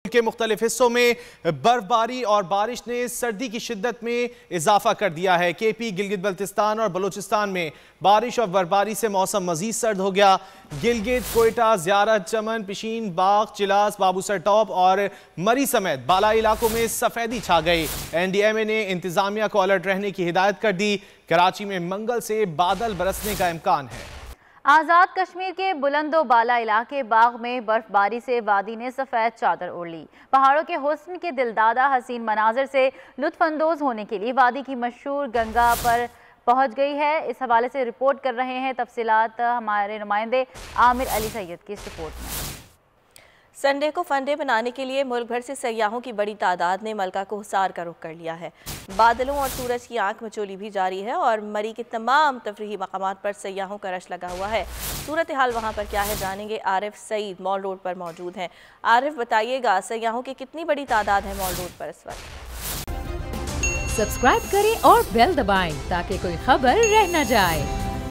के मुख्तलिफ हिस्सों में बर्फबारी और बारिश ने सर्दी की शिद्दत में इजाफा कर दिया है। केपी, गिलगित बल्तिस्तान और बलूचिस्तान में बारिश और बर्फबारी से मौसम मजीद सर्द हो गया। गिलगित, कोयटा, ज़ियारत, चमन, पिशीन, बाग, चिलास, बाबूसर टॉप और मरी समेत बालाई इलाकों में सफेदी छा गई। NDMA ने इंतजामिया को अलर्ट रहने की हिदायत कर दी। कराची में मंगल से बादल बरसने का इम्कान है। आज़ाद कश्मीर के बुलंदो बाला इलाके बाग में बर्फबारी से वादी ने सफ़ेद चादर ओढ़ ली। पहाड़ों के हुस्न के दिलदादा हसीन मनाजर से लुत्फानंदोज होने के लिए वादी की मशहूर गंगा पर पहुंच गई है। इस हवाले से रिपोर्ट कर रहे हैं, तफसीलात हमारे नुमाइंदे आमिर अली सैयद की इस रिपोर्ट में। संडे को फंडे बनाने के लिए मुल्क भर से सयाहों की बड़ी तादाद ने मलका को हुसार का रुख कर लिया है। बादलों और सूरज की आंख मचोली भी जारी है और मरी के तमाम तफरीही मकामात पर सयाहों का रश लगा हुआ है। सूरत हाल वहाँ पर क्या है जानेंगे। आरिफ सईद मॉल रोड पर मौजूद हैं। आरिफ, बताइएगा सयाहों की कितनी बड़ी तादाद है मॉल रोड पर इस वक्त? सब्सक्राइब करें और बेल दबाएं ताकि कोई खबर रह न जाए।